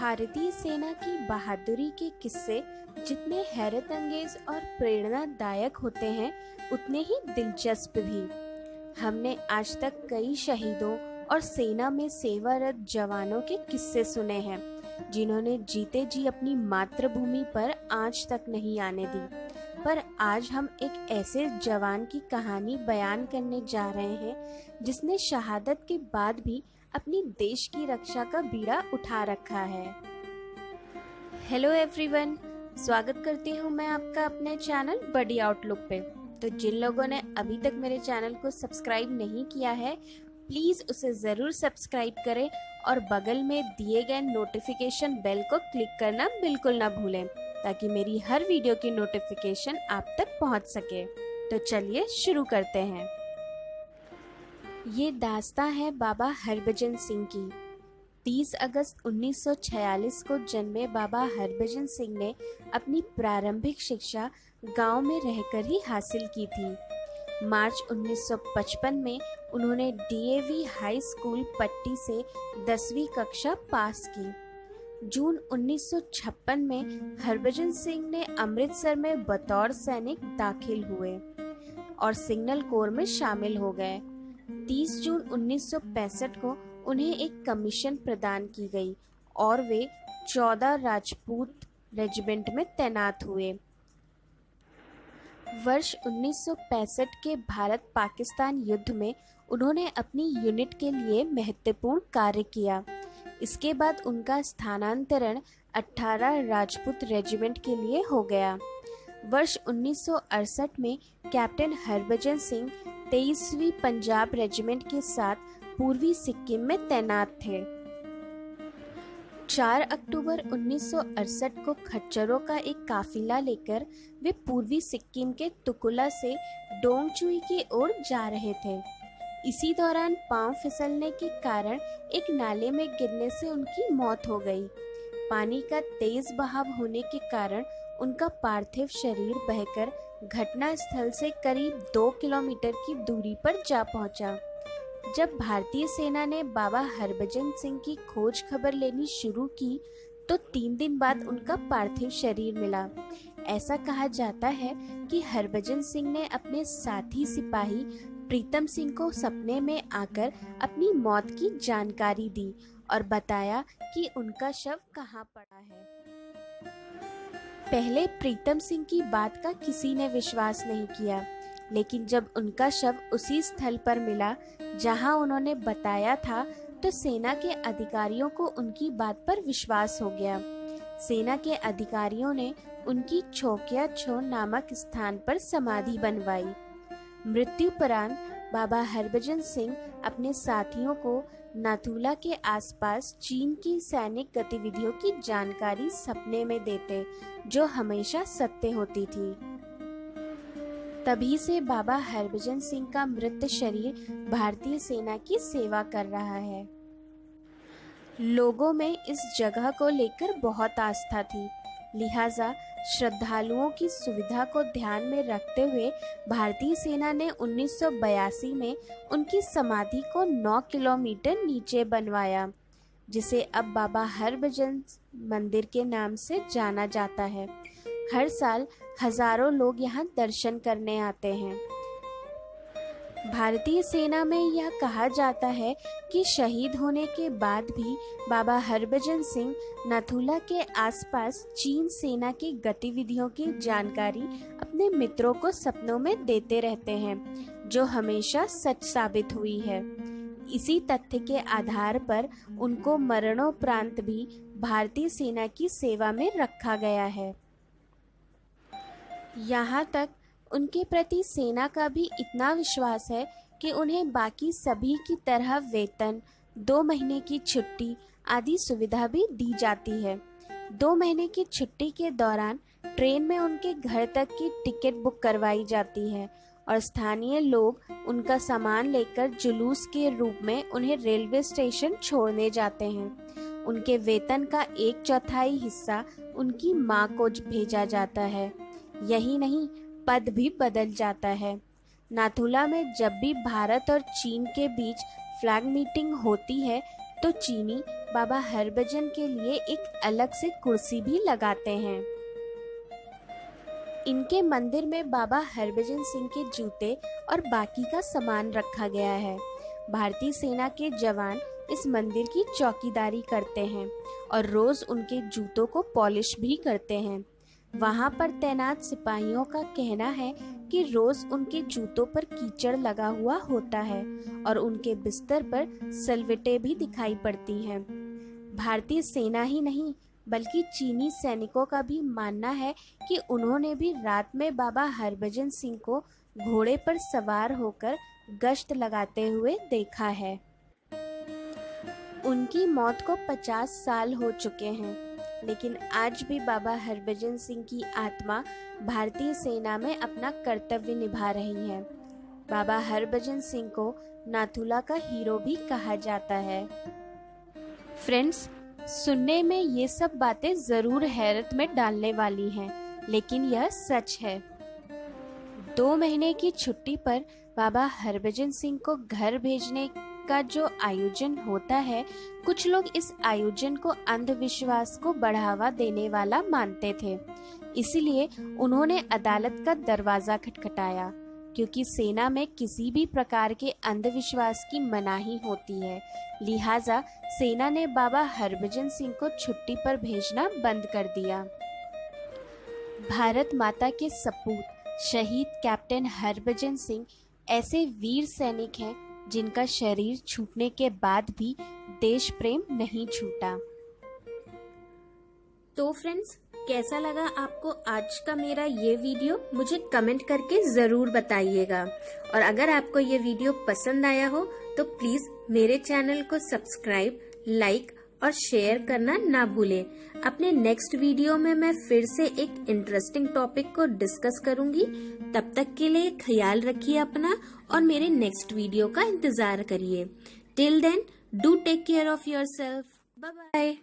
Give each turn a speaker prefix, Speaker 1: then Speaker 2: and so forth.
Speaker 1: भारतीय सेना की बहादुरी के किस्से जितने हैरत अंगेज और प्रेरणादायक होते हैं उतने ही दिलचस्प भी। हमने आज तक कई शहीदों और सेना में सेवारत जवानों के किस्से सुने हैं जिन्होंने जीते जी अपनी मातृभूमि पर आंच तक नहीं आने दी। पर आज हम एक ऐसे जवान की कहानी बयान करने जा रहे हैं जिसने शहादत के बाद भी अपनी देश की रक्षा का बीड़ा उठा रखा है। हेलो एवरीवन, स्वागत करती हूँ मैं आपका अपने चैनल बडी आउटलुक पे। तो जिन लोगों ने अभी तक मेरे चैनल को सब्सक्राइब नहीं किया है, प्लीज़ उसे ज़रूर सब्सक्राइब करें और बगल में दिए गए नोटिफिकेशन बेल को क्लिक करना बिल्कुल ना भूलें ताकि मेरी हर वीडियो की नोटिफिकेशन आप तक पहुंच सके। तो चलिए शुरू करते हैं। ये दास्तां है बाबा हरभजन सिंह की। 30 अगस्त 1946 को जन्मे बाबा हरभजन सिंह ने अपनी प्रारंभिक शिक्षा गांव में रहकर ही हासिल की थी। मार्च 1955 में उन्होंने डीएवी हाई स्कूल पट्टी से 10वीं कक्षा पास की। जून 1956 में हरभजन सिंह ने अमृतसर में बतौर सैनिक दाखिल हुए और सिग्नल कोर में शामिल हो गए। 30 जून 1965 को उन्हें एक कमीशन प्रदान की गई और वे 14 राजपूत रेजिमेंट में तैनात हुए। वर्ष 1965 के भारत पाकिस्तान युद्ध में उन्होंने अपनी यूनिट के लिए महत्वपूर्ण कार्य किया। इसके बाद उनका स्थानांतरण 18 राजपूत रेजिमेंट के लिए हो गया। वर्ष 1968 में कैप्टन हरभजन सिंह 23वीं पंजाब रेजिमेंट के साथ पूर्वी सिक्किम में तैनात थे। 4 अक्टूबर 1968 को खच्चरों का एक काफिला लेकर वे पूर्वी सिक्किम के तुकुला से डोंगचुई की ओर जा रहे थे। इसी दौरान पांव फिसलने के कारण एक नाले में गिरने से उनकी मौत हो गई। पानी का तेज बहाव होने के कारण उनका पार्थिव शरीर बहकर घटना स्थल से करीब 2 किलोमीटर की दूरी पर जा पहुंचा। जब भारतीय सेना ने बाबा हरभजन सिंह की खोज खबर लेनी शुरू की तो 3 दिन बाद उनका पार्थिव शरीर मिला। ऐसा कहा जाता है कि हरभजन सिंह ने अपने साथी सिपाही प्रीतम सिंह को सपने में आकर अपनी मौत की जानकारी दी और बताया कि उनका शव कहाँ पड़ा है। पहले प्रीतम सिंह की बात का किसी ने विश्वास नहीं किया, लेकिन जब उनका शव उसी स्थल पर मिला जहां उन्होंने बताया था तो सेना के अधिकारियों को उनकी बात पर विश्वास हो गया। सेना के अधिकारियों ने उनकी छोकिया छो नामक स्थान पर समाधि बनवाई। मृत्युपरांत बाबा हरभजन सिंह अपने साथियों को नाथुला के आसपास चीन की सैनिक गतिविधियों की जानकारी सपने में देते, जो हमेशा सत्य होती थी। तभी से बाबा हरभजन सिंह का मृत शरीर भारतीय सेना की सेवा कर रहा है। लोगों में इस जगह को लेकर बहुत आस्था थी, लिहाजा श्रद्धालुओं की सुविधा को ध्यान में रखते हुए भारतीय सेना ने 1982 में उनकी समाधि को 9 किलोमीटर नीचे बनवाया, जिसे अब बाबा हरभजन मंदिर के नाम से जाना जाता है। हर साल हजारों लोग यहाँ दर्शन करने आते हैं। भारतीय सेना में यह कहा जाता है कि शहीद होने के बाद भी बाबा हरभजन सिंह नाथुला के आसपास चीन सेना की गतिविधियों की जानकारी अपने मित्रों को सपनों में देते रहते हैं, जो हमेशा सच साबित हुई है। इसी तथ्य के आधार पर उनको मरणोपरांत भी भारतीय सेना की सेवा में रखा गया है। यहाँ तक उनके प्रति सेना का भी इतना विश्वास है कि उन्हें बाकी सभी की तरह वेतन, 2 महीने की छुट्टी आदि सुविधा भी दी जाती है। 2 महीने की छुट्टी के दौरान ट्रेन में उनके घर तक की टिकट बुक करवाई जाती है और स्थानीय लोग उनका सामान लेकर जुलूस के रूप में उन्हें रेलवे स्टेशन छोड़ने जाते हैं। उनके वेतन का 1/4 हिस्सा उनकी मां को भेजा जाता है। यही नहीं, पद भी बदल जाता है। नाथुला में जब भी भारत और चीन के बीच फ्लैग मीटिंग होती है तो चीनी बाबा हरभजन के लिए एक अलग से कुर्सी भी लगाते हैं। इनके मंदिर में बाबा हरभजन सिंह के जूते और बाकी का सामान रखा गया है। भारतीय सेना के जवान इस मंदिर की चौकीदारी करते हैं और रोज उनके जूतों को पॉलिश भी करते हैं। वहां पर तैनात सिपाहियों का कहना है कि रोज उनके जूतों पर कीचड़ लगा हुआ होता है और उनके बिस्तर पर सलवटें भी दिखाई पड़ती हैं। भारतीय सेना ही नहीं बल्कि चीनी सैनिकों का भी मानना है कि उन्होंने भी रात में बाबा हरभजन सिंह को घोड़े पर सवार होकर गश्त लगाते हुए देखा है। उनकी मौत को 50 साल हो चुके हैं, लेकिन आज भी बाबा हरभजन सिंह की आत्मा भारतीय सेना में अपना कर्तव्य निभा रही है। बाबा हरभजन सिंह को नाथुला का हीरो भी कहा जाता है। फ्रेंड्स, सुनने में ये सब बातें जरूर हैरत में डालने वाली हैं, लेकिन यह सच है। 2 महीने की छुट्टी पर बाबा हरभजन सिंह को घर भेजने का जो आयोजन होता है, कुछ लोग इस आयोजन को अंधविश्वास को बढ़ावा देने वाला मानते थे। इसलिए उन्होंने अदालत का दरवाजा खटखटाया, क्योंकि सेना में किसी भी प्रकार के अंधविश्वास की मनाही होती है। लिहाजा सेना ने बाबा हरभजन सिंह को छुट्टी पर भेजना बंद कर दिया। भारत माता के सपूत शहीद कैप्टन हरभजन सिंह ऐसे वीर सैनिक हैं जिनका शरीर छूटने के बाद भी देश प्रेम नहीं छूटा। तो फ्रेंड्स, कैसा लगा आपको आज का मेरा ये वीडियो? मुझे कमेंट करके ज़रूर बताइएगा। और अगर आपको ये वीडियो पसंद आया हो तो प्लीज़ मेरे चैनल को सब्सक्राइब, लाइक और शेयर करना ना भूलें। अपने नेक्स्ट वीडियो में मैं फिर से एक इंटरेस्टिंग टॉपिक को डिस्कस करूंगी। तब तक के लिए ख्याल रखिए अपना और मेरे नेक्स्ट वीडियो का इंतजार करिए। Till then, do take care of yourself. Bye bye.